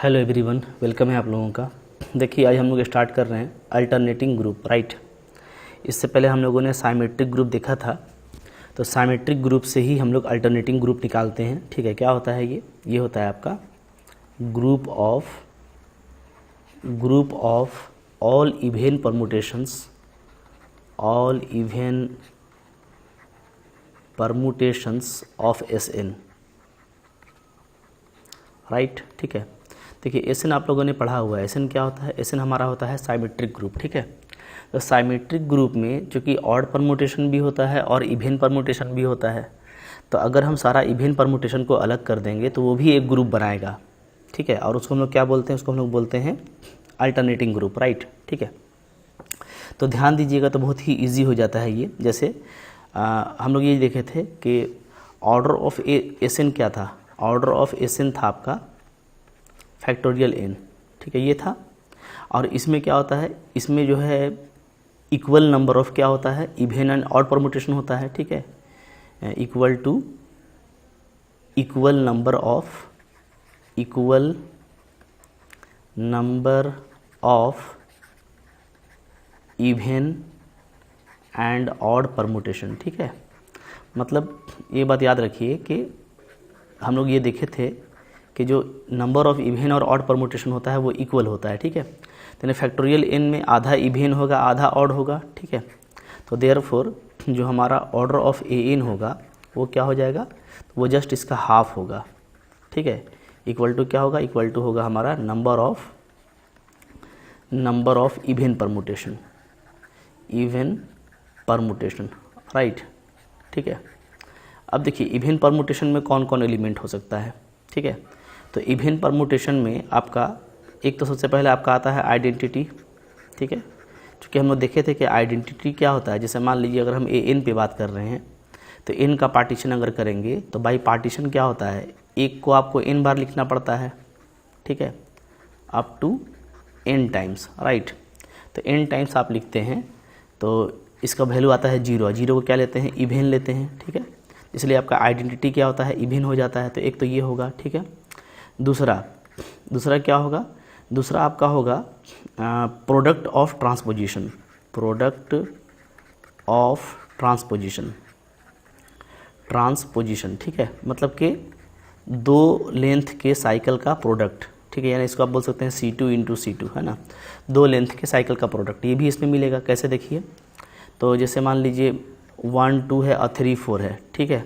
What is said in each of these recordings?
Hello everyone, welcome है आप लोगों का। देखिए आज हम लोग स्टार्ट कर रहे हैं अल्टरनेटिंग ग्रुप, राइट। इससे पहले हम लोगों ने साइमेट्रिक ग्रुप देखा था, तो साइमेट्रिक ग्रुप से ही हम लोग अल्टरनेटिंग ग्रुप निकालते हैं। ठीक है, क्या होता है ये होता है आपका group of all even permutations of Sn, right. ठीक है, देखिए Sn आप लोगों ने पढ़ा हुआ है। Sn क्या होता है? Sn हमारा होता है साइमेट्रिक ग्रुप। ठीक है, तो साइमेट्रिक ग्रुप में चूँकि ऑड परमुटेशन भी होता है और इवन परमुटेशन भी होता है, तो अगर हम सारा इवन परमुटेशन को अलग कर देंगे तो वो भी एक ग्रुप बनाएगा। ठीक है, और उसको हम लोग क्या बोलते हैं? उसको हम लोग बोलते हैं अल्टरनेटिंग ग्रुप, राइट। ठीक है, तो ध्यान दीजिएगा, तो बहुत ही ईजी हो जाता है ये। जैसे हम लोग ये देखे थे कि ऑर्डर ऑफ Sn क्या था? ऑर्डर ऑफ Sn था आपका फैक्टोरियल n। ठीक है, ये था। और इसमें क्या होता है? इसमें जो है इक्वल नंबर ऑफ क्या होता है? इवन एंड ऑड परमुटेशन होता है। ठीक है, equal number of even and odd permutation. ठीक है, मतलब ये बात याद रखिए कि हम लोग ये देखे थे कि जो नंबर ऑफ इवन और ऑड परमुटेशन होता है वो इक्वल होता है। ठीक है, तो फैक्टोरियल n में आधा इवन होगा, आधा ऑड होगा। ठीक है, तो देयरफॉर जो हमारा ऑर्डर ऑफ An होगा वो क्या हो जाएगा? वो जस्ट इसका हाफ होगा। ठीक है, इक्वल टू क्या होगा? इक्वल टू होगा हमारा number of even permutation, right. ठीक है, अब देखिए इवन परमुटेशन में कौन कौन एलिमेंट हो सकता है। ठीक है, तो इवन परमुटेशन में आपका एक तो सबसे पहले आपका आता है आइडेंटिटी। ठीक है, क्योंकि हम लोग देखे थे कि आइडेंटिटी क्या होता है। जैसे मान लीजिए अगर हम An पे बात कर रहे हैं तो n का पार्टीशन अगर करेंगे तो बाई पार्टीशन क्या होता है? एक को आपको n बार लिखना पड़ता है। ठीक है, up to n times, right. तो n टाइम्स आप लिखते हैं तो इसका वैल्यू आता है 0। 0 को क्या लेते हैं? इवन लेते हैं। ठीक है, इसलिए आपका आइडेंटिटी क्या होता है? इवन हो जाता है। तो एक तो ये होगा। ठीक है, दूसरा क्या होगा? दूसरा आपका होगा प्रोडक्ट ऑफ ट्रांसपोजिशन। ठीक है, मतलब कि दो लेंथ के साइकिल का प्रोडक्ट। ठीक है, यानी इसको आप बोल सकते हैं C2 इंटू C2, है ना। दो लेंथ के साइकिल का प्रोडक्ट, ये भी इसमें मिलेगा। कैसे? देखिए, तो जैसे मान लीजिए 1 2 है और 3 4 है। ठीक है,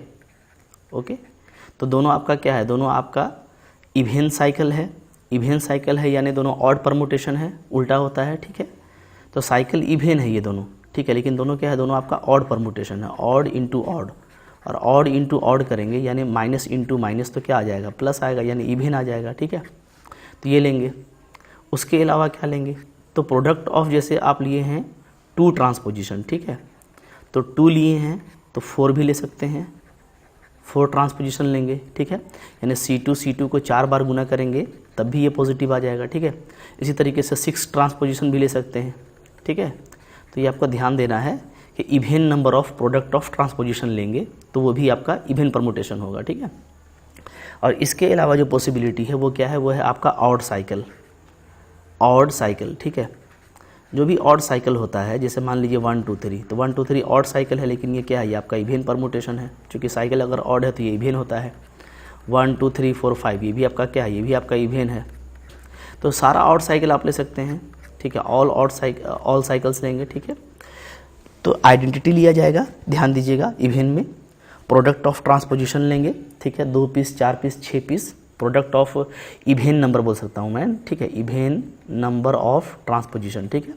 ओके, तो दोनों आपका क्या है? दोनों आपका इवन साइकिल है, यानी दोनों ऑड परमुटेशन है, उल्टा होता है। ठीक है, तो साइकिल इवन है ये दोनों। ठीक है, लेकिन दोनों क्या है? दोनों आपका ऑड परमुटेशन है, ऑड इंटू ऑड। और ऑड इंटू ऑड करेंगे यानी माइनस इंटू माइनस, तो क्या आ जाएगा? प्लस आएगा, यानी इवन आ जाएगा। ठीक है, तो ये लेंगे। उसके अलावा क्या लेंगे? तो प्रोडक्ट ऑफ जैसे आप लिए हैं 2 ट्रांसपोजिशन। ठीक है, तो 2 लिए हैं तो 4 भी ले सकते हैं, 4 ट्रांसपोजिशन लेंगे। ठीक है, यानी C2 को 4 बार गुना करेंगे तब भी ये पॉजिटिव आ जाएगा। ठीक है, इसी तरीके से 6 ट्रांसपोजिशन भी ले सकते हैं। ठीक है, तो ये आपको ध्यान देना है कि even number of product of transposition लेंगे तो वो भी आपका इवन परमुटेशन होगा। ठीक है, और इसके अलावा जो पॉसिबिलिटी है वो क्या है? वो है आपका ऑड साइकिल। ठीक है, जो भी ऑड साइकिल होता है, जैसे मान लीजिए 1 2 3, तो 1 2 3 ऑड साइकिल है, लेकिन ये क्या है? ये आपका इवन परमुटेशन है। क्योंकि साइकिल अगर ऑड है तो ये इवन होता है। 1 2 3 4 5 ये भी आपका क्या है? ये भी आपका इवन है। तो सारा ऑड साइकिल आप ले सकते हैं। ठीक है, ऑल साइकिल्स लेंगे। ठीक है, तो आइडेंटिटी लिया जाएगा, ध्यान दीजिएगा, इवन में। प्रोडक्ट ऑफ ट्रांसपोजिशन लेंगे। ठीक है, 2 piece 4 piece 6 piece. Product of even number बोल सकता हूँ मैं। ठीक है, इवन नंबर ऑफ ट्रांसपोजिशन। ठीक है,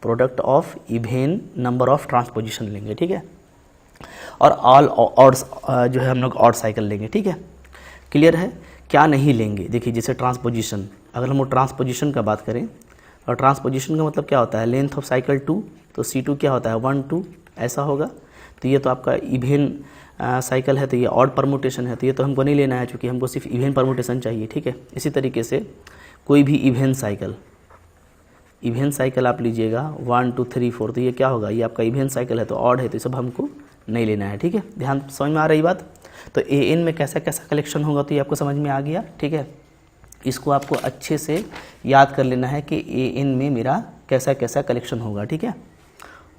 product of even number of transposition लेंगे। ठीक है, और ऑल ऑड्स जो है हम लोग ऑड साइकिल लेंगे। ठीक है, क्लियर है? क्या नहीं लेंगे? देखिए, जैसे ट्रांसपोजिशन, अगर हम लोग ट्रांसपोजिशन का बात करें, और ट्रांसपोजिशन का मतलब क्या होता है? लेंथ ऑफ साइकिल 2, तो C2 क्या होता है? 1 2 ऐसा होगा। तो ये तो आपका इवन साइकिल है, तो ये ऑड परमुटेशन है, तो ये तो हमको नहीं लेना है, क्योंकि हमको सिर्फ इवन परमुटेशन चाहिए। ठीक है, इसी तरीके से कोई भी इवन साइकिल आप लीजिएगा 1 2 3 4, तो ये क्या होगा? ये आपका इवन साइकिल है, तो ऑड है, तो ये सब हमको नहीं लेना है। ठीक है, ध्यान समझ में आ रही बात? तो An में कैसा कैसा कलेक्शन होगा तो ये आपको समझ में आ गया। ठीक है, इसको आपको अच्छे से याद कर लेना है कि ए एन में मेरा कैसा कैसा कलेक्शन होगा, ठीक है।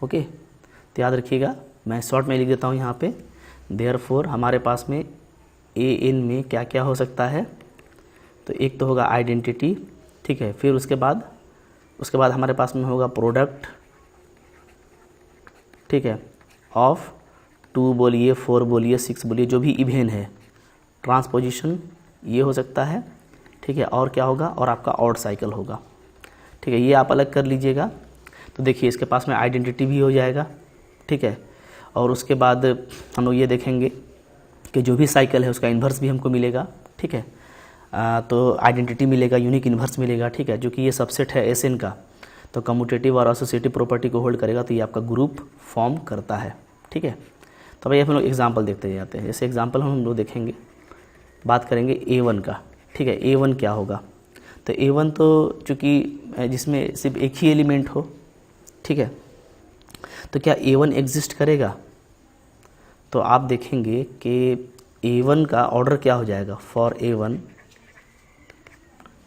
ओके, तो याद रखिएगा, मैं शॉर्ट में लिख देता हूँ यहाँ पे। देयरफॉर हमारे पास में ए एन में क्या क्या हो सकता है, तो एक तो होगा आइडेंटिटी, ठीक है। फिर उसके बाद हमारे पास में होगा प्रोडक्ट, ठीक है, ऑफ 2 बोलिए, 4 बोलिए, 6 बोलिए, जो भी इवेन है। ट्रांसपोजिशन ये हो सकता है, ठीक है। और क्या होगा, और आपका ऑड साइकिल होगा, ठीक है। ये आप अलग कर लीजिएगा। तो देखिए इसके पास में आइडेंटिटी भी हो जाएगा, ठीक है। और उसके बाद हम लोग ये देखेंगे कि जो भी साइकिल है उसका इन्वर्स भी हमको मिलेगा, ठीक है। तो आइडेंटिटी मिलेगा, यूनिक इन्वर्स मिलेगा, ठीक है। जो कि ये सबसेट है एस एन का, तो कम्यूटेटिव और एसोसिएटिव प्रॉपर्टी को होल्ड करेगा, तो ये आपका ग्रुप फॉर्म करता है, ठीक है। तो भाई हम लोग एग्जाम्पल देखते जाते हैं। जैसे एग्जाम्पल हम लोग देखेंगे, बात करेंगे A1 का, ठीक है। A1 क्या होगा, तो A1 तो चूँकि जिसमें सिर्फ एक ही एलिमेंट हो, ठीक है, तो क्या A1 एग्जिस्ट करेगा, तो आप देखेंगे कि A1 का ऑर्डर क्या हो जाएगा, फॉर A1,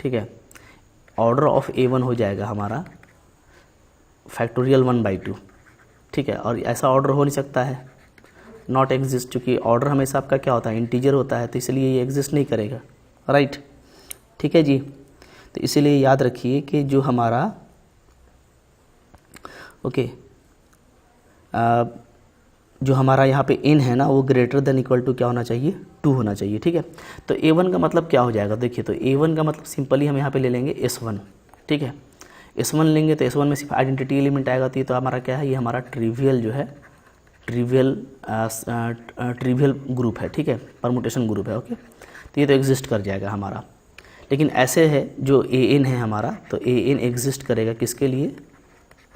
ठीक है, ऑर्डर ऑफ A1 हो जाएगा हमारा फैक्टोरियल 1/2, ठीक है। और ऐसा ऑर्डर हो नहीं सकता है, नॉट एग्जिस्ट, चूँकि ऑर्डर हमेशा आपका क्या होता है, इंटीजर होता है, तो इसलिए ये एग्जिस्ट नहीं करेगा, राइट, ठीक है जी। तो इसीलिए याद रखिए कि जो हमारा ओके जो हमारा यहाँ पे n है ना, वो ग्रेटर देन इक्वल टू क्या होना चाहिए, 2 होना चाहिए, ठीक है। तो A1 का मतलब क्या हो जाएगा, देखिए, तो A1 का मतलब सिंपली हम यहाँ पे ले लेंगे S1, ठीक है। S1 लेंगे तो S1 में सिर्फ आइडेंटिटी एलिमेंट आएगा, तो ये तो हमारा क्या है, ये हमारा ट्रिवियल जो है, ट्रिवियल ग्रुप है, ठीक है, परमुटेशन ग्रुप है, ओके। तो ये तो एग्जिस्ट कर जाएगा हमारा। लेकिन ऐसे है जो AN है हमारा, तो AN एग्जिस्ट करेगा किसके लिए,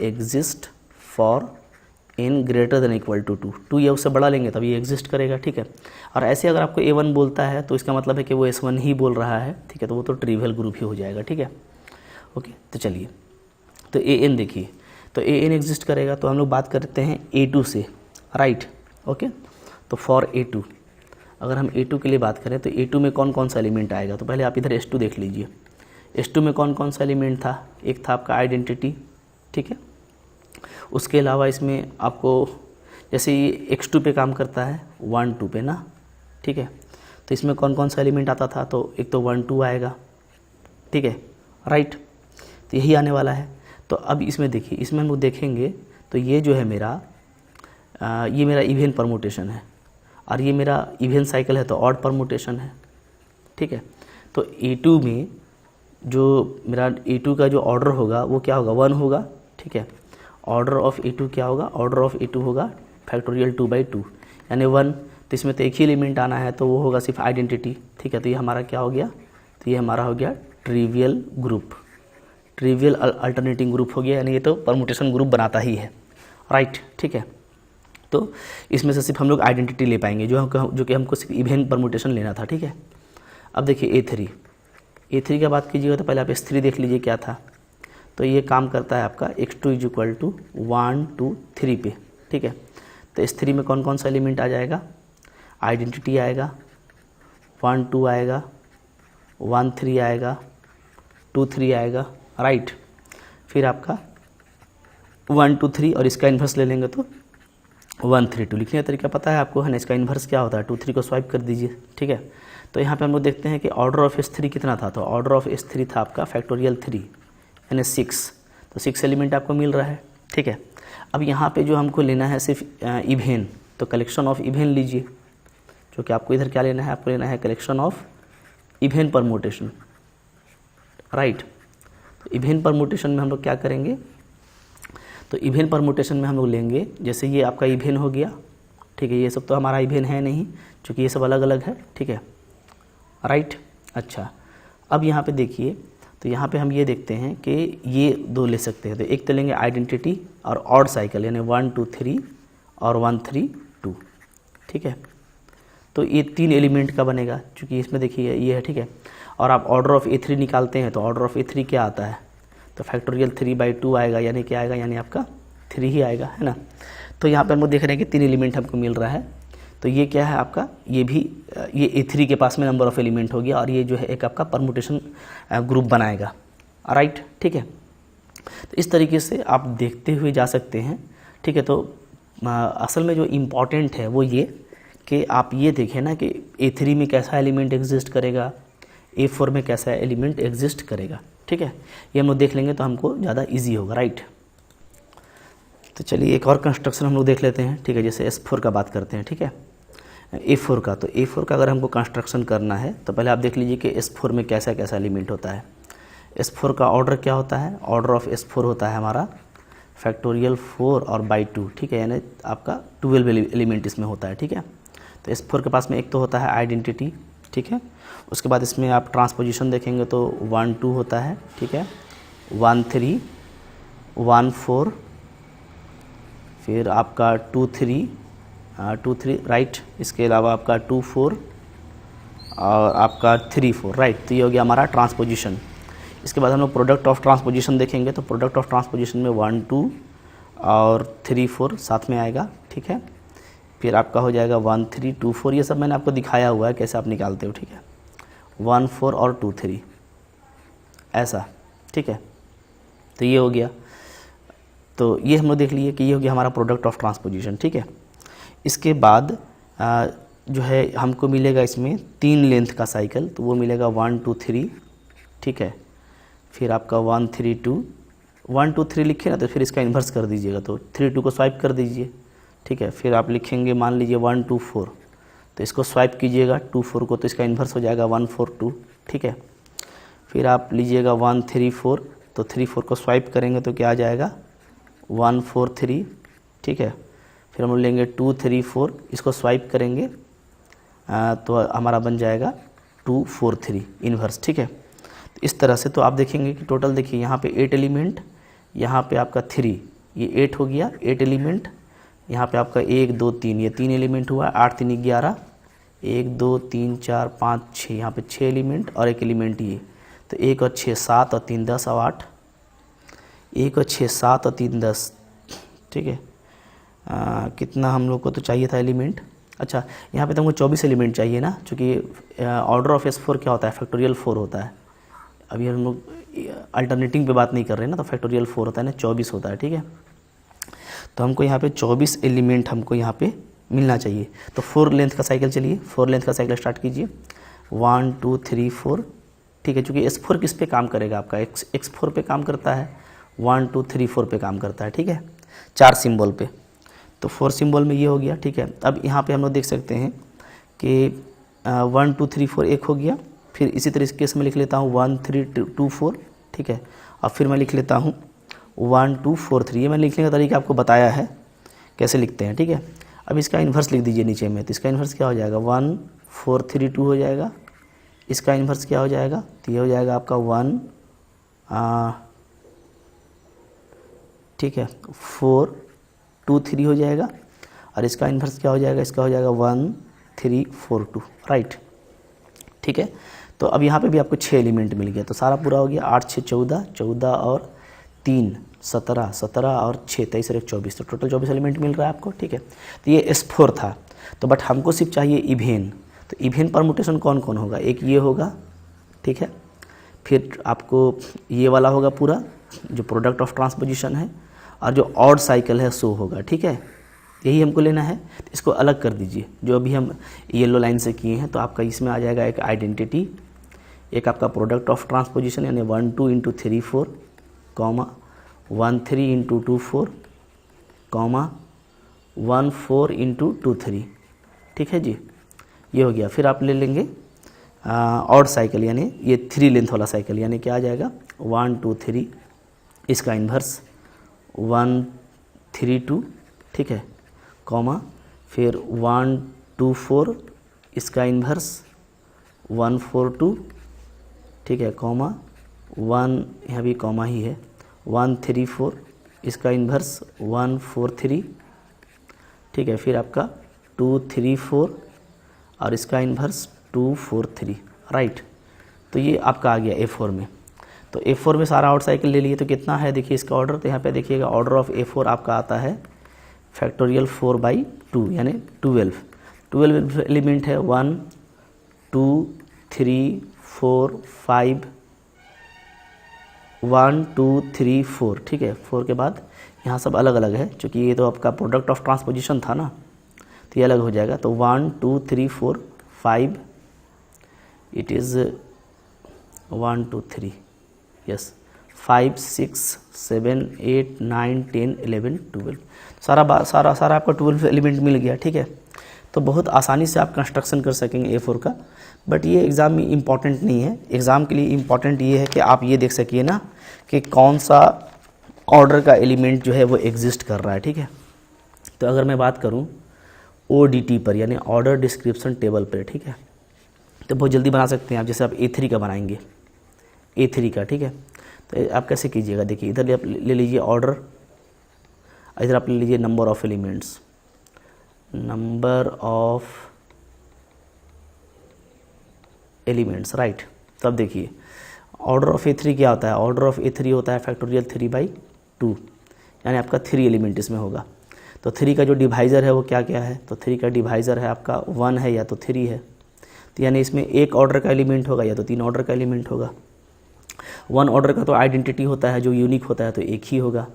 exist for n greater than equal to 2 या उससे बड़ा लेंगे तब ये एग्जिस्ट करेगा, ठीक है। और ऐसे अगर आपको A1 बोलता है तो इसका मतलब है कि वो S1 ही बोल रहा है, ठीक है, तो वो तो ट्रिवियल ग्रुप ही हो जाएगा, ठीक है। ओके, तो चलिए, तो AN देखिए, तो AN एग्जिस्ट करेगा, तो हम लोग बात करते हैं A2 से, राइट, ओके। तो फॉर A2, अगर हम A2 के लिए बात करें तो A2 में कौन कौन सा एलिमेंट आएगा, तो पहले आप इधर S2 देख लीजिए। S2 में कौन कौन सा एलिमेंट था, एक था आपका आइडेंटिटी, ठीक है। उसके अलावा इसमें आपको जैसे ये X2 पे काम करता है, 1 2 पे ना, ठीक है। तो इसमें कौन कौन सा एलिमेंट आता था, तो एक तो 1 2 आएगा, ठीक है, राइट, तो यही आने वाला है। तो अब इसमें देखिए, इसमें हम लोग देखेंगे तो ये जो है मेरा ये मेरा इवेन परमुटेशन है, और ये मेरा इवेन साइकिल है, तो ऑड परमुटेशन है, ठीक है। तो A2 में जो मेरा A2 का जो ऑर्डर होगा वो क्या होगा, 1 होगा, ठीक है। ऑर्डर ऑफ A2 क्या होगा, ऑर्डर ऑफ A2 होगा फैक्टोरियल 2/2 यानी 1। तो इसमें तो एक ही एलिमेंट आना है, तो वो होगा सिर्फ आइडेंटिटी, ठीक है। तो ये हमारा क्या हो गया, तो ये हमारा हो गया trivial group, trivial alternating group हो गया, यानी ये तो परमुटेशन ग्रुप बनाता ही है, राइट, ठीक है। तो इसमें से सिर्फ हम लोग आइडेंटिटी ले पाएंगे, जो कि हमको सिर्फ इवेन परमुटेशन लेना था, ठीक है। अब देखिए A3 की बात कीजिएगा तो पहले आप S3 देख लीजिए क्या था। तो ये काम करता है आपका X2 = 1 2 3 पे, ठीक है। तो S3 में कौन कौन सा एलिमेंट आ जाएगा, आइडेंटिटी आएगा, 1 2 आएगा, 1 3 आएगा, 2 3 आएगा, राइट। फिर आपका 1 2 3 और इसका इन्वर्स ले लेंगे तो 1 3 2। लिखने का तरीका पता है आपको, है ना, इसका इन्वर्स क्या होता है, 2 3 को स्वाइप कर दीजिए, ठीक है। तो यहाँ पे हम लोग देखते हैं कि ऑर्डर ऑफ S3 कितना था, तो ऑर्डर ऑफ S3 था आपका फैक्टोरियल 3 यानी 6, तो 6 एलिमेंट आपको मिल रहा है, ठीक है। अब यहाँ पे जो हमको लेना है सिर्फ इवेन, तो कलेक्शन ऑफ इवेन लीजिए, जो कि आपको इधर क्या लेना है, आपको लेना है collection of even permutation, right. तो इवेन परमुटेशन में हम लोग क्या करेंगे, तो इवेन परमुटेशन में हम लोग लेंगे, जैसे ये आपका इवेन हो गया, ठीक है। ये सब तो हमारा इवेन है नहीं, क्योंकि ये सब अलग अलग है, ठीक है, राइट। अच्छा, अब यहाँ पे देखिए, तो यहाँ पे हम ये देखते हैं कि ये 2 ले सकते हैं, तो एक तो लेंगे आइडेंटिटी और ऑड साइकिल, यानी 1 2 3 और 1 3 2, ठीक है। तो ये 3 एलिमेंट का बनेगा, क्योंकि इसमें देखिए ये है, ठीक है। और आप ऑर्डर ऑफ A3 निकालते हैं, तो ऑर्डर ऑफ A3 क्या आता है, तो फैक्टोरियल 3/2 आएगा, यानी क्या आएगा, यानी आपका 3 ही आएगा, है ना। तो यहाँ पर हम लोग देख रहे हैं कि 3 एलिमेंट हमको मिल रहा है, तो ये क्या है आपका, ये भी ये A3 के पास में नंबर ऑफ एलिमेंट हो गया और ये जो है एक आपका परमुटेशन ग्रुप बनाएगा, राइट, ठीक है। तो इस तरीके से आप देखते हुए जा सकते हैं, ठीक है। तो असल में जो इम्पॉर्टेंट है वो ये कि आप ये देखें ना कि A3 में कैसा एलिमेंट एग्जिस्ट करेगा, A4 में कैसा एलिमेंट एग्जिस्ट करेगा, ठीक है। ये हम लोग देख लेंगे तो हमको ज़्यादा इजी होगा, राइट। तो चलिए एक और कंस्ट्रक्शन हम लोग देख लेते हैं, ठीक है। जैसे S4 का बात करते हैं, ठीक है, A4 का। तो A4 का अगर हमको कंस्ट्रक्शन करना है तो पहले आप देख लीजिए कि S4 में कैसा कैसा एलिमेंट होता है। S4 का ऑर्डर क्या होता है, ऑर्डर ऑफ S4 होता है हमारा फैक्टोरियल 4 और बाई 2, ठीक है, यानी आपका 12 एलिमेंट इसमें होता है, ठीक है। तो S4 के पास में एक तो होता है आइडेंटिटी, ठीक है। उसके बाद इसमें आप ट्रांसपोजिशन देखेंगे तो 1 2 होता है, ठीक है, 1 3 1 4, फिर आपका 2 3 राइट। इसके अलावा आपका 2 4 और आपका 3 4, राइट। तो ये हो गया हमारा ट्रांसपोजिशन। इसके बाद हम लोग प्रोडक्ट ऑफ ट्रांसपोजिशन देखेंगे तो प्रोडक्ट ऑफ ट्रांसपोजिशन में 1 2 और 3 4 साथ में आएगा, ठीक है। फिर आपका हो जाएगा 1 3 2 4, ये सब मैंने आपको दिखाया हुआ है कैसे आप निकालते हो, ठीक है। 1 4 और 2 3 ऐसा, ठीक है। तो ये हो गया। तो ये हम लोग देख लिए कि ये हो गया हमारा प्रोडक्ट ऑफ ट्रांसपोजिशन, ठीक है। इसके बाद जो है हमको मिलेगा इसमें 3 लेंथ का साइकिल, तो वो मिलेगा 1 2 3, ठीक है। फिर आपका 1 3 2, 1 2 3 लिखे ना तो फिर इसका इन्वर्स कर दीजिएगा, तो 3 2 को स्वाइप कर दीजिए, ठीक है। फिर आप लिखेंगे मान लीजिए 1 2 4, तो इसको स्वाइप कीजिएगा 2 4 को, तो इसका इन्वर्स हो जाएगा 1 4 2, ठीक है। फिर आप लीजिएगा 1 3 4, तो 3 4 को स्वाइप करेंगे तो क्या आ जाएगा 1 4 3, ठीक है। फिर हम लेंगे 2 3 4, इसको स्वाइप करेंगे तो हमारा बन जाएगा 2 4 3 इन्वर्स, ठीक है। तो इस तरह से तो आप देखेंगे कि टोटल देखिए यहाँ पे 8 एलिमेंट, यहाँ पे आपका 3, ये 8 हो गया, 8 एलिमेंट। यहाँ पे आपका 1 2 3, ये 3 एलिमेंट हुआ, 8 3 11, 1 2 3 4 5 6, यहाँ पे 6 एलिमेंट और 1 एलिमेंट ये, तो 1 और 6 7 और 3 10 और 8, 1 और 6 7 और 3 10, ठीक है। कितना हम लोग को तो चाहिए था एलिमेंट, अच्छा यहाँ पे तो हमको 24 एलिमेंट चाहिए ना, चूँकि ऑर्डर ऑफ S4 क्या होता है, फैक्टोरियल 4 होता है। अभी हम लोग अल्टरनेटिंग पे बात नहीं कर रहे हैं ना, तो फैक्टोरियल 4 होता है ना, 24 होता है, ठीक है। तो हमको यहाँ पे 24 एलिमेंट हमको यहाँ पे मिलना चाहिए। तो 4 लेंथ का साइकिल, चलिए 4 लेंथ का साइकिल स्टार्ट कीजिए, 1 2 3 4, ठीक है। चूँकि S4 किस पे काम करेगा आपका, X4 पे काम करता है, 1 2 3 4 पे काम करता है, ठीक है, 4 सिंबल पे। तो 4 सिंबल में ये हो गया, ठीक है। अब यहाँ पे हम लोग देख सकते हैं कि 1 2 3 4 एक हो गया। फिर इसी तरीके से मैं लिख लेता हूँ 1 3 2 4, ठीक है। अब फिर मैं लिख लेता हूँ 1 2 4 3, ये मैंने लिखने का तरीका आपको बताया है कैसे लिखते हैं, ठीक है। अब इसका इन्वर्स लिख दीजिए नीचे में, तो इसका इन्वर्स क्या हो जाएगा 1 4 3 2 हो जाएगा। इसका इन्वर्स क्या हो जाएगा, तो ये हो जाएगा आपका 1 ठीक है 4 2 3 हो जाएगा। और इसका इन्वर्स क्या हो जाएगा, इसका हो जाएगा 1 3 4 2, राइट, ठीक है। तो अब यहाँ पे भी आपको 6 एलिमेंट मिल गया, तो सारा पूरा हो गया। 8 6 14, 14 और 3 17, 17 और 6 23 और 1 24, तो टोटल 24 एलिमेंट मिल रहा है आपको, ठीक है। तो ये S4 था। तो बट हमको सिर्फ चाहिए इवेन, तो इवेन परमुटेशन कौन कौन होगा, एक ये होगा, ठीक है। फिर आपको ये वाला होगा पूरा जो प्रोडक्ट ऑफ ट्रांसपोजिशन है, और जो ऑड साइकिल है सो होगा, ठीक है। यही हमको लेना है, तो इसको अलग कर दीजिए जो अभी हम येलो लाइन से किए हैं। तो आपका इसमें आ जाएगा एक आइडेंटिटी, एक आपका प्रोडक्ट ऑफ ट्रांसपोजिशन यानी 1 2 into 3 4, comma 1 3 into 2 4, comma 1 4 into 2 3, ठीक है जी, ये हो गया। फिर आप ले लेंगे ऑड साइकिल यानी ये 3 लेंथ वाला साइकिल, यानी क्या आ जाएगा 1 2 3, इसका इन्वर्स 1 3 2, ठीक है, कॉमा फिर 1 2 4, इसका इन्वर्स 1 4 2, ठीक है, कॉमा 1, यहाँ भी कॉमा ही है, 1 3 4, इसका इन्वर्स 1 4 3, ठीक है। फिर आपका 2 3 4 और इसका इन्वर्स 2 4 3, राइट। तो ये आपका आ गया A4 में। तो A4 में सारा आउट साइकिल ले लिए, तो कितना है देखिए इसका ऑर्डर, तो यहाँ पे देखिएगा ऑर्डर ऑफ A4 आपका आता है फैक्टोरियल 4/2 यानी 12। 12 एलिमेंट है 1 2 3 4 5 1 2 3 4, ठीक है। 4 के बाद यहाँ सब अलग अलग है, क्योंकि ये तो आपका प्रोडक्ट ऑफ ट्रांसपोजिशन था ना, तो ये अलग हो जाएगा। तो 1 2 3 4 5, इट इज़ 1 2 3, यस 5 6 7 8 9 10 11 12, सारा आपका 12 एलिमेंट मिल गया, ठीक है। तो बहुत आसानी से आप कंस्ट्रक्शन कर सकेंगे A4 का, बट ये एग्ज़ाम में इम्पॉर्टेंट नहीं है। एग्ज़ाम के लिए इम्पॉर्टेंट ये है कि आप ये देख सकिए ना कि कौन सा ऑर्डर का एलिमेंट जो है वो एग्जिस्ट कर रहा है, ठीक है। तो अगर मैं बात करूँ ODT पर, यानी ऑर्डर डिस्क्रिप्शन टेबल पर, ठीक है, तो बहुत जल्दी बना सकते हैं आप। जैसे आप A3 का बनाएंगे, A3 का, ठीक है, तो आप कैसे कीजिएगा, देखिए इधर आप ले लीजिए ऑर्डर, इधर आप ले लीजिए नंबर ऑफ एलिमेंट्स, राइट। तब देखिए ऑर्डर ऑफ A3 क्या होता है, ऑर्डर ऑफ A3 होता है फैक्टोरियल 3/2, यानी आपका 3 एलिमेंट इसमें होगा। तो 3 का जो डिवाइज़र है वो क्या क्या है, तो 3 का डिवाइज़र है आपका 1 है या तो 3 है, तो यानी इसमें एक ऑर्डर का एलिमेंट होगा या तो 3 ऑर्डर का एलिमेंट होगा। 1 ऑर्डर का तो आइडेंटिटी होता है, जो यूनिक होता है, तो एक ही होगा।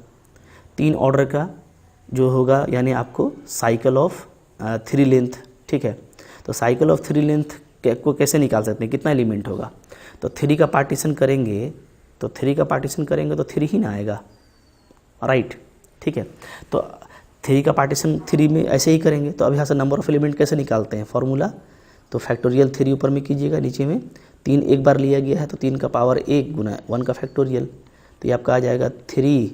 3 ऑर्डर का जो होगा यानी आपको साइकिल ऑफ 3 लेंथ, ठीक है। तो साइकिल ऑफ 3 लेंथ को कैसे निकाल सकते हैं, कितना एलिमेंट होगा, तो 3 का पार्टीशन करेंगे तो 3 ही ना आएगा, राइट, ठीक है। तो 3 का पार्टीशन 3 में ऐसे ही करेंगे। तो अब यहाँ से नंबर ऑफ एलिमेंट कैसे निकालते हैं, फार्मूला, तो फैक्टोरियल 3 ऊपर में कीजिएगा, नीचे में 3 एक बार लिया गया है, तो 3 का पावर 1 गुना 1 का फैक्टोरियल, तो ये आपका आ जाएगा 3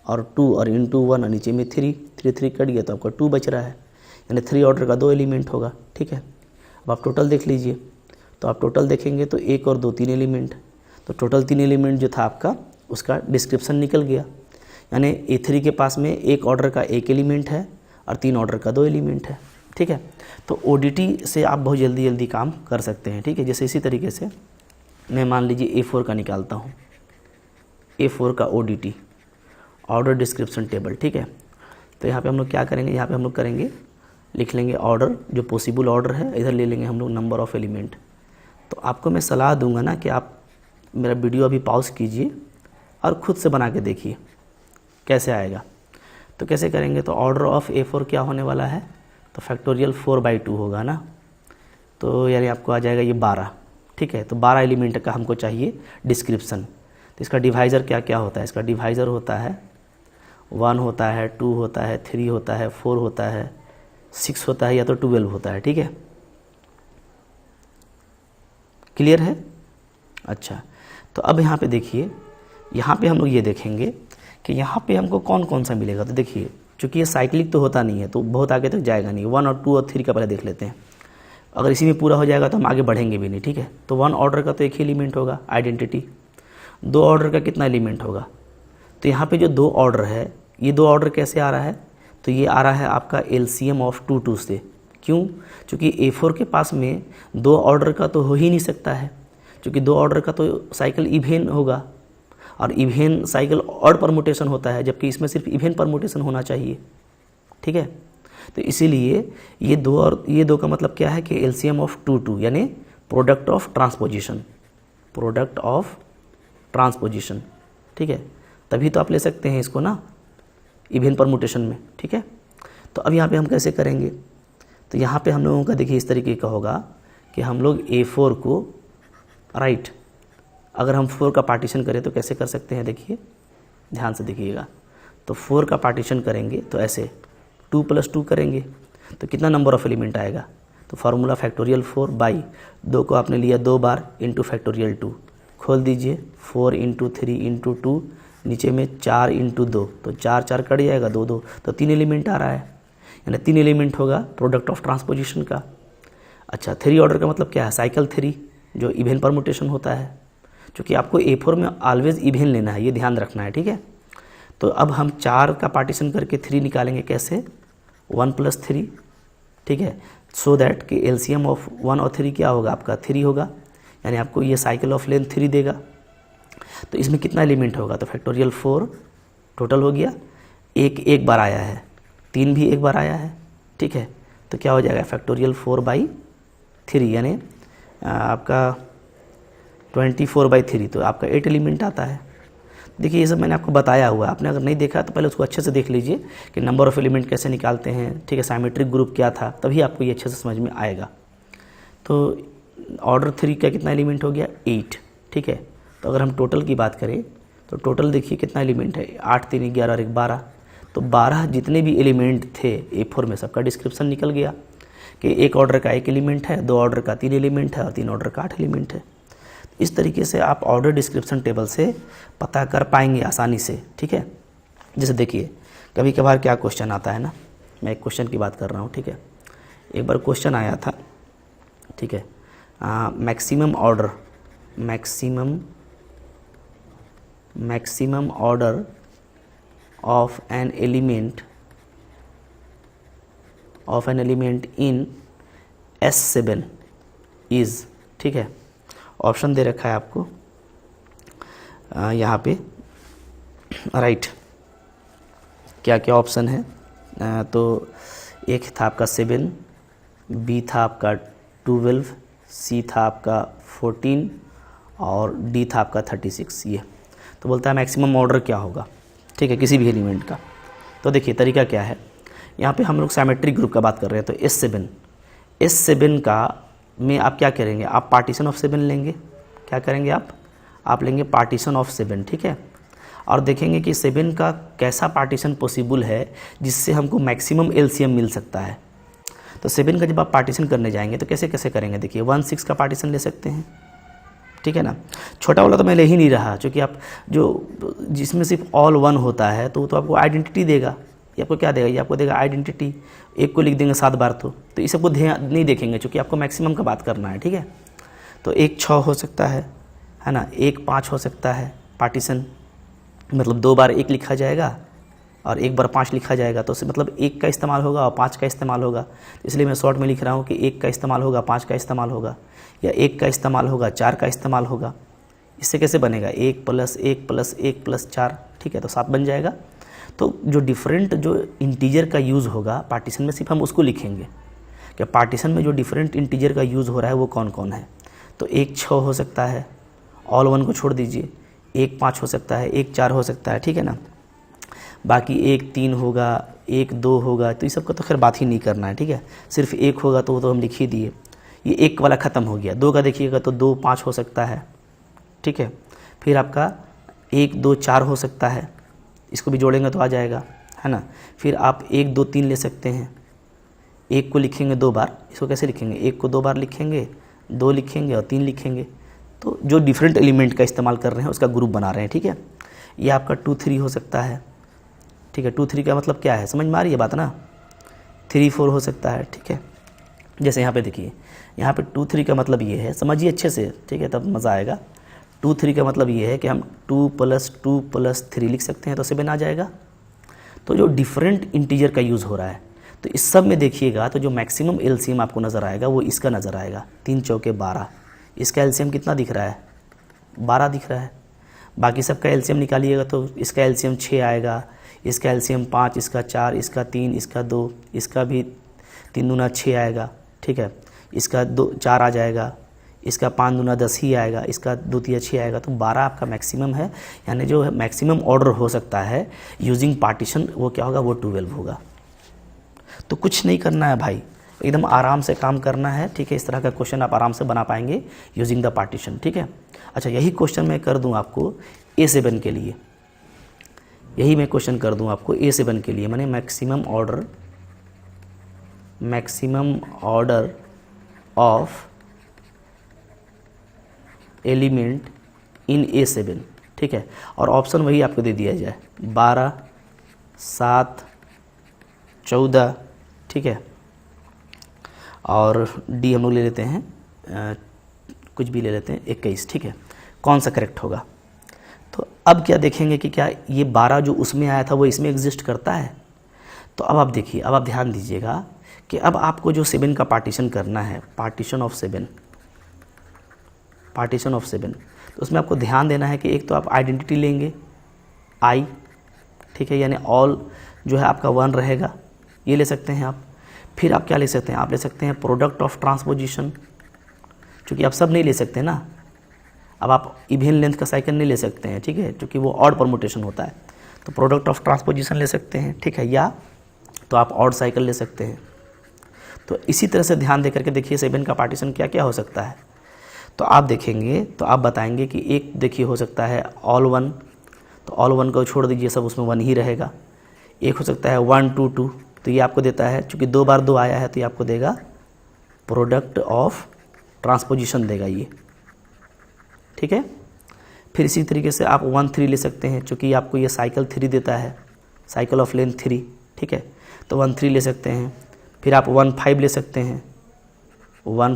और 2 और इंटू 1 और नीचे में 3 कट गया, तो आपका 2 बच रहा है, यानी 3 ऑर्डर का 2 एलिमेंट होगा, ठीक है। अब आप टोटल देख लीजिए, तो आप टोटल देखेंगे तो 1 और 2 3 एलिमेंट, तो टोटल 3 एलिमेंट जो था आपका उसका डिस्क्रिप्शन निकल गया, यानी A3 के पास में एक ऑर्डर का 1 एलिमेंट है और 3 ऑर्डर का 2 एलिमेंट है, ठीक है। तो ODT से आप बहुत जल्दी काम कर सकते हैं, ठीक है। जैसे इसी तरीके से मैं मान लीजिए A4 का निकालता हूँ, A4 का ODT, ऑर्डर डिस्क्रिप्शन टेबल, ठीक है। तो यहाँ पे हम लोग क्या करेंगे, यहाँ पे हम लोग करेंगे, लिख लेंगे ऑर्डर, जो पॉसिबल ऑर्डर है, इधर ले लेंगे हम लोग नंबर ऑफ एलिमेंट। तो आपको मैं सलाह दूंगा ना कि आप मेरा वीडियो अभी पॉज कीजिए और ख़ुद से बना के देखिए कैसे आएगा। तो कैसे करेंगे, तो ऑर्डर ऑफ A4 क्या होने वाला है, तो फैक्टोरियल 4/2 होगा ना, तो यानी आपको आ जाएगा ये 12, ठीक है। तो 12 एलिमेंट का हमको चाहिए डिस्क्रिप्शन। तो इसका डिवाइज़र क्या क्या होता है, इसका डिवाइज़र होता है 1 होता है, 2 होता है, 3 होता है, 4 होता है, 6 होता है या तो 12 होता है, ठीक है। क्लियर है, अच्छा। तो अब यहाँ पे देखिए, यहाँ पे हम लोग ये देखेंगे कि यहाँ पे हमको कौन कौन सा मिलेगा। तो देखिए चूँकि ये साइक्लिक तो होता नहीं है तो बहुत आगे तक जाएगा नहीं, 1 और 2 और 3 का पहले देख लेते हैं। अगर इसी में पूरा हो जाएगा तो हम आगे बढ़ेंगे भी नहीं, ठीक है। तो 1 ऑर्डर का तो एक ही एलिमेंट होगा, आइडेंटिटी। 2 ऑर्डर का कितना एलिमेंट होगा, तो यहाँ पे जो 2 ऑर्डर है, ये 2 ऑर्डर कैसे आ रहा है, तो ये आ रहा है आपका LCM ऑफ 2 से। क्यों, क्योंकि A4 के पास में 2 ऑर्डर का तो हो ही नहीं सकता है, क्योंकि 2 ऑर्डर का तो साइकिल इवेन होगा और इवेन साइकिल ऑड परमुटेशन होता है, जबकि इसमें सिर्फ इवेन परमुटेशन होना चाहिए, ठीक है। तो इसीलिए ये 2 और ये 2 का मतलब क्या है कि LCM ऑफ 2 यानी प्रोडक्ट ऑफ ट्रांसपोजिशन, ठीक है। तभी तो आप ले सकते हैं इसको ना इवेन परमुटेशन में, ठीक है। तो अब यहाँ पे हम कैसे करेंगे, तो यहाँ पे हम लोगों का देखिए इस तरीके का होगा कि हम लोग A4 को, राइट, अगर हम 4 का पार्टीशन करें तो कैसे कर सकते हैं, देखिए ध्यान से देखिएगा। तो 4 का पार्टीशन करेंगे तो ऐसे 2 + 2 करेंगे तो कितना नंबर ऑफ एलिमेंट आएगा, तो फार्मूला फैक्टोरियल 4/2 को आपने लिया 2 बार इंटू फैक्टोरियल 2, खोल दीजिए 4 × 3 × 2, नीचे में 4 × 2, तो 4 4 कट जाएगा, 2 2, तो 3 एलिमेंट आ रहा है, यानी 3 एलिमेंट होगा प्रोडक्ट ऑफ ट्रांसपोजिशन का। अच्छा, 3 ऑर्डर का मतलब क्या है, साइकिल 3 जो इवेन परमुटेशन होता है, क्योंकि आपको A4 में ऑलवेज इवेन लेना है, ये ध्यान रखना है, ठीक है। तो अब हम 4 का पार्टीशन करके 3 निकालेंगे, कैसे, 1 + 3, ठीक है, सो दैट कि LCM ऑफ 1 और 3 क्या होगा, आपका 3 होगा, यानी आपको ये साइकिल ऑफ लेंथ 3 देगा। तो इसमें कितना एलिमेंट होगा, तो फैक्टोरियल 4 टोटल हो गया, एक बार आया है, 3 भी एक बार आया है, ठीक है। तो क्या हो जाएगा फैक्टोरियल 4/3 यानी आपका 24/3, तो आपका 8 एलिमेंट आता है। देखिए ये सब मैंने आपको बताया हुआ है, आपने अगर नहीं देखा तो पहले उसको अच्छे से देख लीजिए कि नंबर ऑफ़ एलिमेंट कैसे निकालते हैं, ठीक है, साइमेट्रिक ग्रुप क्या था, तभी आपको ये अच्छे से समझ में आएगा। तो ऑर्डर 3 का कितना एलिमेंट हो गया 8, ठीक है। तो अगर हम टोटल की बात करें तो टोटल देखिए कितना एलिमेंट है 8 3 11 और 1 12, तो 12 जितने भी एलिमेंट थे A4 में सबका डिस्क्रिप्शन निकल गया कि एक ऑर्डर का 1 एलिमेंट है, 2 ऑर्डर का 3 एलिमेंट है और 3 ऑर्डर का 8 एलिमेंट है। इस तरीके से आप ऑर्डर डिस्क्रिप्शन टेबल से पता कर पाएंगे आसानी से, ठीक है। जैसे देखिए कभी कभार क्या क्वेश्चन आता है ना, मैं एक क्वेश्चन की बात कर रहा हूँ, ठीक है। एक बार क्वेश्चन आया था, ठीक है, maximum order of an element in S7 is, ठीक है। ऑप्शन दे रखा है आपको यहाँ पे, राइट। क्या क्या ऑप्शन है, तो एक था आपका 7, बी था आपका 12, सी था आपका 14 और डी था आपका 36। ये तो बोलता है मैक्सिमम ऑर्डर क्या होगा, ठीक है, किसी भी एलिमेंट का। तो देखिए तरीका क्या है, यहाँ पे हम लोग साइमेट्रिक ग्रुप का बात कर रहे हैं। तो S7 का में आप क्या करेंगे, आप पार्टीशन ऑफ 7 लेंगे। क्या करेंगे आप लेंगे पार्टीशन ऑफ 7, ठीक है। और देखेंगे कि 7 का कैसा पार्टीशन पॉसिबल है जिससे हमको मैक्सिमम LCM मिल सकता है। तो 7 का जब आप पार्टीशन करने जाएंगे तो कैसे कैसे करेंगे, देखिए 1 6 का पार्टीशन ले सकते हैं, ठीक है ना। छोटा वाला तो मैं ले ही नहीं रहा, क्योंकि आप जो जिसमें सिर्फ ऑल 1 होता है तो आपको आइडेंटिटी देगा। ये आपको क्या देगा, ये आपको देगा आइडेंटिटी। एक को लिख देंगे 7 बार, तो इस सबको ध्यान नहीं देखेंगे क्योंकि आपको मैक्सिमम का बात करना है, ठीक है। तो 1 6 हो सकता है ना, 1 5 हो सकता है पार्टीशन, मतलब 2 बार 1 लिखा जाएगा और 1 बार 5 लिखा जाएगा, तो मतलब 1 का इस्तेमाल होगा और 5 का इस्तेमाल होगा। इसलिए मैं शॉर्ट में लिख रहा हूँ कि 1 का इस्तेमाल होगा, 5 का इस्तेमाल होगा, या 1 का इस्तेमाल होगा, 4 का इस्तेमाल होगा। इससे कैसे बनेगा 1 + 1 + 1 + 4, ठीक है, तो 7 बन जाएगा। तो जो डिफरेंट जो इंटीजर का यूज़ होगा पार्टीशन में, सिर्फ हम उसको लिखेंगे कि पार्टीशन में जो डिफरेंट इंटीजर का यूज़ हो रहा है वो कौन कौन है। तो 1 6 हो सकता है, ऑल 1 को छोड़ दीजिए, 1 5 हो सकता है, 1 4 हो सकता है, ठीक है ना। बाकी 1 3 होगा, 1 2 होगा, तो इस सब का तो खैर बात ही नहीं करना है, ठीक है। सिर्फ 1 होगा तो वो तो हम लिख ही दिए। ये 1 वाला ख़त्म हो गया। 2 का देखिएगा तो 2 5 हो सकता है, ठीक है। फिर आपका 1 2 4 हो सकता है, इसको भी जोड़ेंगे तो आ जाएगा, है ना। फिर आप 1 2 3 ले सकते हैं, 1 को लिखेंगे 2 बार, इसको कैसे लिखेंगे, 1 को 2 बार लिखेंगे, 2 लिखेंगे और 3 लिखेंगे। तो जो डिफरेंट एलिमेंट का इस्तेमाल कर रहे हैं उसका ग्रुप बना रहे हैं, ठीक है। ये आपका 2 3 हो सकता है, ठीक है। 2 3 का मतलब क्या है, समझ में आ रही है बात ना। 3 4 हो सकता है, ठीक है। जैसे यहाँ पे देखिए, यहाँ पे 2 3 का मतलब ये है, समझिए अच्छे से, ठीक है, तब मज़ा आएगा। 2 3 का मतलब ये है कि हम 2 + 2 + 3 लिख सकते हैं, तो 7 आ जाएगा। तो जो डिफरेंट इंटीजर का यूज़ हो रहा है, तो इस सब में देखिएगा तो जो मैक्सिमम LCM आपको नज़र आएगा वो इसका नज़र आएगा, 3 चौके 12। इसका LCM कितना दिख रहा है, 12 दिख रहा है। बाकी सबका LCM निकालिएगा तो इसका LCM 6 आएगा, इसका LCM 5, इसका 4, इसका 3, इसका 2, इसका भी 3 दूना 6 आएगा, ठीक है। इसका 2 4 आ जाएगा, इसका 5 दूना 10 ही आएगा, इसका 2 3 6 आएगा। तो 12 आपका मैक्सिमम है, यानी जो मैक्सिमम ऑर्डर हो सकता है यूजिंग पार्टीशन वो क्या होगा, वो 12 होगा। तो कुछ नहीं करना है भाई, एकदम आराम से काम करना है, ठीक है। इस तरह का क्वेश्चन आप आराम से बना पाएंगे यूजिंग द पार्टीशन, ठीक है। अच्छा, यही क्वेश्चन मैं कर दूं आपको A7 के लिए, यही मैं क्वेश्चन कर दूं आपको A7 के लिए, माने maximum order of element in A7, ठीक है। और ऑप्शन वही आपको दे दिया जाए, 12 7 14, ठीक है। और डी हम लोग ले लेते हैं, कुछ भी ले लेते हैं 21, ठीक है। कौन सा करेक्ट होगा। तो अब क्या देखेंगे कि क्या ये 12 जो उसमें आया था वो इसमें एग्जिस्ट करता है। तो अब आप देखिए, अब आप ध्यान दीजिएगा कि अब आपको जो 7 का पार्टीशन करना है, पार्टीशन ऑफ 7, तो उसमें आपको ध्यान देना है कि एक तो आप आइडेंटिटी लेंगे I, ठीक है, यानी ऑल जो है आपका 1 रहेगा, ये ले सकते हैं आप। फिर आप क्या ले सकते हैं, आप ले सकते हैं प्रोडक्ट ऑफ ट्रांसपोजिशन, क्योंकि आप सब नहीं ले सकते ना, अब आप इवन लेंथ का साइकिल नहीं ले सकते हैं, ठीक है, क्योंकि वो ऑड परमुटेशन होता है, तो प्रोडक्ट ऑफ ट्रांसपोजिशन ले सकते हैं, ठीक है, या तो आप ऑड साइकिल ले सकते हैं। तो इसी तरह से ध्यान दे करके देखिए 7 का पार्टीशन क्या क्या हो सकता है। तो आप देखेंगे तो आप बताएंगे कि एक देखिए हो सकता है ऑल 1, तो ऑल 1 को छोड़ दीजिए, सब उसमें 1 ही रहेगा। एक हो सकता है 1 2 2, तो ये आपको देता है, चूँकि 2 बार 2 आया है तो ये आपको देगा प्रोडक्ट ऑफ ट्रांसपोजिशन देगा ये, ठीक है। फिर इसी तरीके से आप 1 3 ले सकते हैं, चूँकि आपको ये साइकिल 3 देता है, साइकिल ऑफ लेंथ 3, ठीक है, तो 1 3 ले सकते हैं। फिर आप 1 5 ले सकते हैं, 1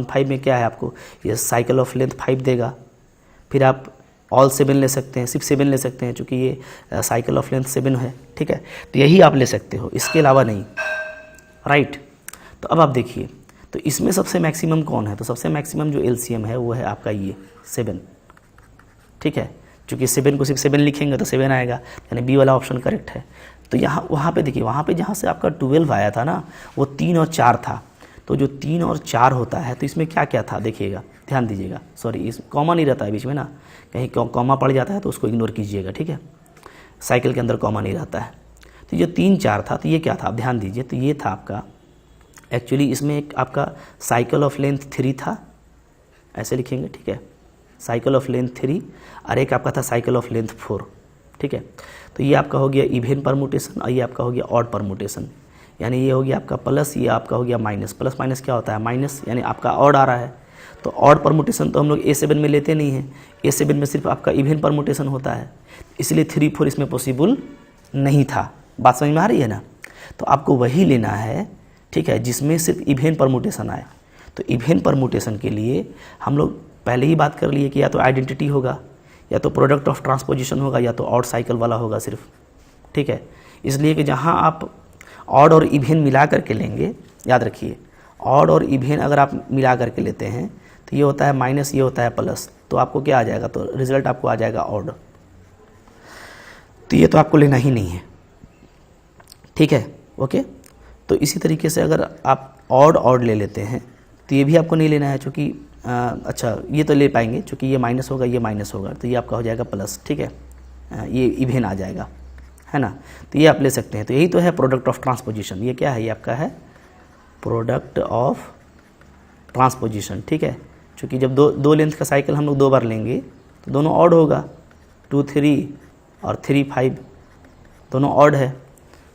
5 में क्या है आपको ये साइकिल ऑफ लेंथ 5 देगा। फिर आप ऑल 7 ले सकते हैं, सिर्फ 7 ले सकते हैं, चूँकि ये साइकिल ऑफ लेंथ 7 है, ठीक है, तो यही आप ले सकते हो, इसके अलावा नहीं, राइट। तो अब आप देखिए, तो इसमें सबसे मैक्सिमम कौन है, तो सबसे मैक्सिमम जो एलसीएम है वो है आपका ये 7, ठीक है, चूँकि 7 को सिर्फ 7 लिखेंगे तो 7 आएगा, यानी बी वाला ऑप्शन करेक्ट है। तो यहाँ वहाँ पे देखिए, वहाँ पे जहाँ से आपका 12 आया था ना, वो 3 और 4 था, तो जो 3 और 4 होता है तो इसमें क्या क्या था देखिएगा, ध्यान दीजिएगा, सॉरी इस कॉमा नहीं रहता है बीच में ना, कहीं कॉमा पड़ जाता है तो उसको इग्नोर कीजिएगा, ठीक है, साइकिल के अंदर कॉमा नहीं रहता है। तो जो 3 4 था तो ये क्या था, आप ध्यान दीजिए, तो ये था आपका एक्चुअली इसमें एक आपका साइकिल ऑफ लेंथ 3 था, ऐसे लिखेंगे, ठीक है, साइकिल ऑफ लेंथ 3, और एक आपका था साइकिल ऑफ लेंथ 4, ठीक है। तो ये आपका हो गया इवन परमुटेशन और ये आपका हो गया ऑड परमुटेशन, यानी ये हो गया आपका प्लस, ये आपका हो गया माइनस। प्लस माइनस क्या होता है, माइनस, यानी आपका ऑड आ रहा है, तो ऑड परमुटेशन तो हम लोग A7 में लेते नहीं हैं, A7 में सिर्फ आपका इवन परमुटेशन होता है, इसलिए 3 4 इसमें पॉसिबल नहीं था। बात समझ में आ रही है ना, तो आपको वही लेना है, ठीक है, जिसमें सिर्फ इवन परमुटेशन आए। तो इवन परमुटेशन के लिए हम लोग पहले ही बात कर लिए कि या तो आइडेंटिटी होगा, या तो प्रोडक्ट ऑफ ट्रांसपोजिशन होगा, या तो ऑड साइकिल वाला होगा सिर्फ, ठीक है। इसलिए कि जहाँ आप ऑड और इवन मिला करके लेंगे, याद रखिए, ऑड और इवन अगर आप मिला करके लेते हैं तो ये होता है माइनस, ये होता है प्लस, तो आपको क्या आ जाएगा, तो रिजल्ट आपको आ जाएगा ऑड, तो ये तो आपको लेना ही नहीं है, ठीक है, ओके। तो इसी तरीके से अगर आप ऑड ले लेते हैं तो ये भी आपको नहीं लेना है, चूँकि अच्छा ये तो ले पाएंगे, चूँकि ये माइनस होगा, ये माइनस होगा, तो ये आपका हो जाएगा प्लस, ठीक है, ये इवन आ जाएगा, है ना, तो ये आप ले सकते हैं। तो यही तो है प्रोडक्ट ऑफ ट्रांसपोजिशन, ये क्या है, ये आपका है प्रोडक्ट ऑफ ट्रांसपोजिशन, ठीक है, क्योंकि जब दो लेंथ का साइकिल हम लोग 2 बार लेंगे तो दोनों ऑड होगा, 2 3 और 3 5 दोनों ऑड है,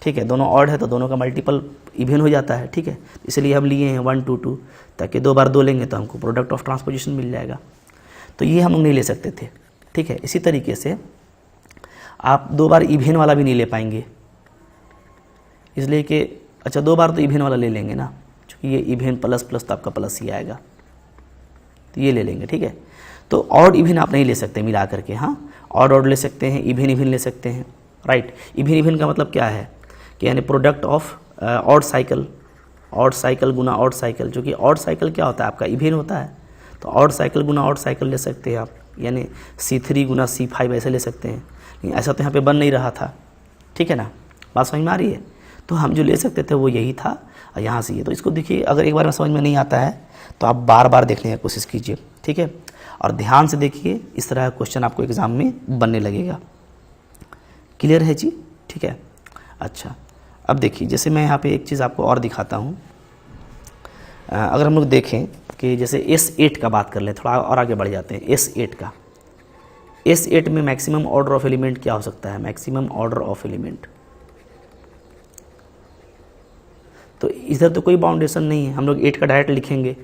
ठीक है, दोनों ऑड है तो दोनों का मल्टीपल इवन हो जाता है, ठीक है, इसलिए हम लिए हैं 1 2 2, ताकि 2 बार 2 लेंगे तो हमको प्रोडक्ट ऑफ ट्रांसपोजिशन मिल जाएगा। तो ये हम लोग नहीं ले सकते थे, ठीक है। इसी तरीके से आप 2 बार इवन वाला भी नहीं ले पाएंगे, इसलिए कि अच्छा 2 बार तो इवन वाला ले लेंगे ना, क्योंकि ये इवन प्लस प्लस तो आपका प्लस ही आएगा, तो ये ले लेंगे, ठीक है। तो ऑड इवन आप नहीं ले सकते मिला करके, हाँ, ऑड ले सकते हैं, इवन ले सकते हैं, राइट। इवन का मतलब क्या है कि यानी product of odd cycle Guna odd cycle, जो कि ऑड साइकिल क्या होता है आपका इवन होता है, तो ऑड साइकिल गुना ऑड साइकिल ले सकते हैं आप, यानी C3 गुना C5 ऐसे ले सकते हैं, लेकिन ऐसा तो यहाँ पे बन नहीं रहा था, ठीक है ना, बात समझ में आ रही है। तो हम जो ले सकते थे वो यही था, और यहाँ से ये, तो इसको देखिए, अगर एक बार में समझ में नहीं आता है तो आप बार बार देखने की कोशिश कीजिए, ठीक है, और ध्यान से देखिए, इस तरह का क्वेश्चन आपको एग्ज़ाम में बनने लगेगा। क्लियर है जी, ठीक है। अच्छा, अब देखिए, जैसे मैं यहाँ पे एक चीज़ आपको और दिखाता हूँ, अगर हम लोग देखें कि जैसे S8 का बात कर लें, थोड़ा और आगे बढ़ जाते हैं, S8 का, S8 में मैक्सिमम ऑर्डर ऑफ एलिमेंट क्या हो सकता है, मैक्सिमम ऑर्डर ऑफ एलिमेंट, तो इधर तो कोई बाउंडेशन नहीं है, हम लोग 8 का डायरेक्ट लिखेंगे,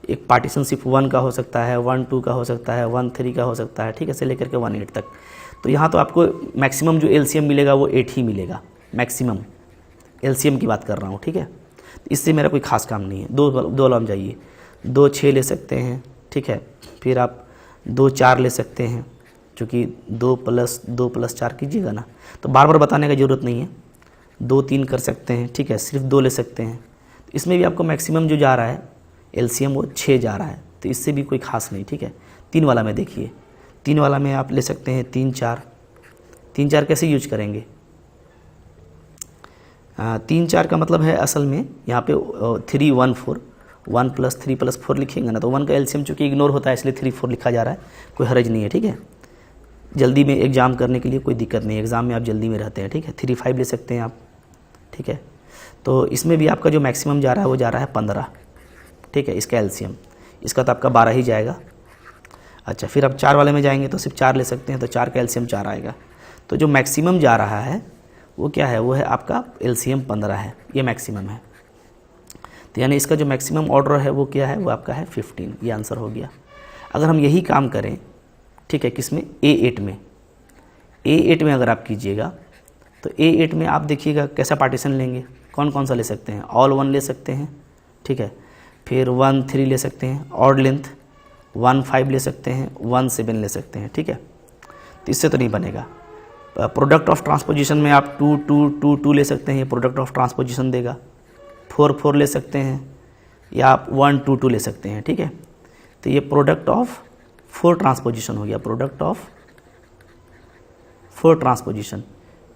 एक पार्टीशन सिर्फ 1 का हो सकता है, 1 2 का हो सकता है, 1 3 का हो सकता है, ठीक है, से लेकर के 1 8 तक। तो यहाँ तो आपको मैक्सिमम जो एलसीएम मिलेगा वो 8 ही मिलेगा, मैक्सिमम एलसीएम की बात कर रहा हूँ, ठीक है। इससे मेरा कोई खास काम नहीं है, 2 लॉम जाइए, 2 6 ले सकते हैं, ठीक है, फिर आप 2 4 ले सकते हैं, क्योंकि 2 + 4 कीजिएगा ना, तो बार बार बताने की ज़रूरत नहीं है, 2 3 कर सकते हैं, ठीक है, सिर्फ 2 ले सकते हैं। तो इसमें भी आपको मैक्सिमम जो जा रहा है एलसीएम वो 6 जा रहा है, तो इससे भी कोई खास नहीं, ठीक है। 3 वाला में देखिए, 3 वाला में आप ले सकते हैं 3 4 कैसे यूज करेंगे, 3 4 का मतलब है असल में यहाँ पे 3 1 4, 1 + 3 + 4 लिखेंगे ना तो 1 का एलसीएम चूँकि इग्नोर होता है इसलिए 3 4 लिखा जा रहा है, कोई हर्ज नहीं है, ठीक है। जल्दी में एग्जाम करने के लिए कोई दिक्कत नहीं है, एग्ज़ाम में आप जल्दी में रहते हैं, ठीक है। 3 5 ले सकते हैं आप, ठीक है। तो इसमें भी आपका जो मैक्सिमम जा रहा है वो जा रहा है 15, ठीक है, इसका एलसीएम। इसका तो आपका 12 ही जाएगा। अच्छा, फिर आप 4 वाले में जाएंगे तो सिर्फ 4 ले सकते हैं, तो 4 का एलसीएम 4 आएगा। तो जो मैक्सिमम जा रहा है वो क्या है, वो है आपका एलसीएम 15 है, ये मैक्सिमम है। तो यानी इसका जो मैक्सिमम ऑर्डर है वो क्या है, वो आपका है 15, ये आंसर हो गया। अगर हम यही काम करें, ठीक है, किसमें, A8 में, A8 में अगर आप कीजिएगा तो A8 में आप देखिएगा कैसा पार्टीशन लेंगे, कौन कौन सा ले सकते हैं, ऑल 1 ले सकते हैं, ठीक है, फिर 1 3 ले सकते हैं, ऑड लेंथ 1 5 ले सकते हैं, 1 7 ले सकते हैं, ठीक है। तो इससे तो नहीं बनेगा। प्रोडक्ट ऑफ ट्रांसपोजिशन में आप 2 2 2 2 ले सकते हैं, ये प्रोडक्ट ऑफ ट्रांसपोजिशन देगा। 4 4 ले सकते हैं या आप 1 2 2 ले सकते हैं, ठीक है। तो ये प्रोडक्ट ऑफ 4 ट्रांसपोजिशन हो गया, प्रोडक्ट ऑफ 4 ट्रांसपोजिशन,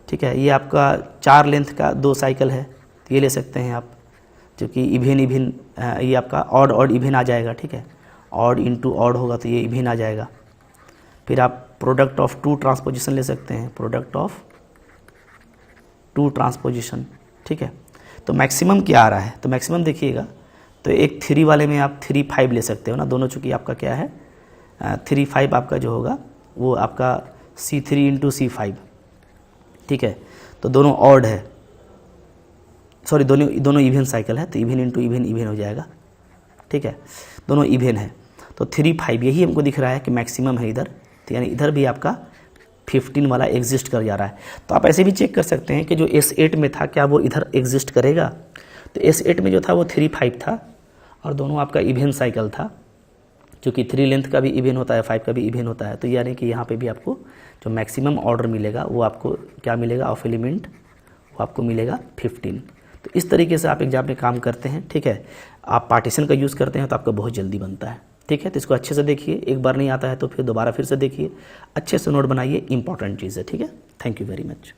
ठीक है। ये आपका 4 लेंथ का 2 साइकिल है, तो ये ले सकते हैं आप, जो कि इवेन ये आपका ऑड ऑड इवेन आ जाएगा, ठीक है। ऑड इंटू ऑड होगा तो ये इवेन आ जाएगा। फिर आप प्रोडक्ट ऑफ 2 ट्रांसपोजिशन ले सकते हैं, प्रोडक्ट ऑफ 2 ट्रांसपोजिशन, ठीक है। तो मैक्सिमम क्या आ रहा है, तो मैक्सिमम देखिएगा तो एक 3 वाले में आप 3 5 ले सकते हो ना, दोनों चूँकि आपका क्या है 3 5 आपका जो होगा वो आपका C3 × C5, ठीक है। तो दोनों ऑड है, सॉरी दोनों इवेन साइकिल है, तो इवेन इंटू इवेन इवेन हो जाएगा, ठीक है। दोनों इवेन है तो 3 5 यही हमको दिख रहा है कि मैक्सिमम है इधर, तो यानी इधर भी आपका 15 वाला एग्जिस्ट कर जा रहा है। तो आप ऐसे भी चेक कर सकते हैं कि जो S8 में था क्या वो इधर एग्जिस्ट करेगा। तो S8 में जो था वो 3 5 था और दोनों आपका इवेन साइकिल था, क्योंकि 3 लेंथ का भी इवेन होता है, 5 का भी इवेन होता है। तो यानी कि यहाँ पे भी आपको जो मैक्सिमम ऑर्डर मिलेगा वो आपको क्या मिलेगा, ऑफ एलिमेंट वो आपको मिलेगा 15। तो इस तरीके से आप एग्जाम में काम करते हैं, ठीक है। आप पार्टीशन का यूज़ करते हैं तो आपका बहुत जल्दी बनता है, ठीक है। तो इसको अच्छे से देखिए, एक बार नहीं आता है तो फिर दोबारा फिर से देखिए, अच्छे से नोट बनाइए, इंपॉर्टेंट चीज़ है, ठीक है। Thank you very much.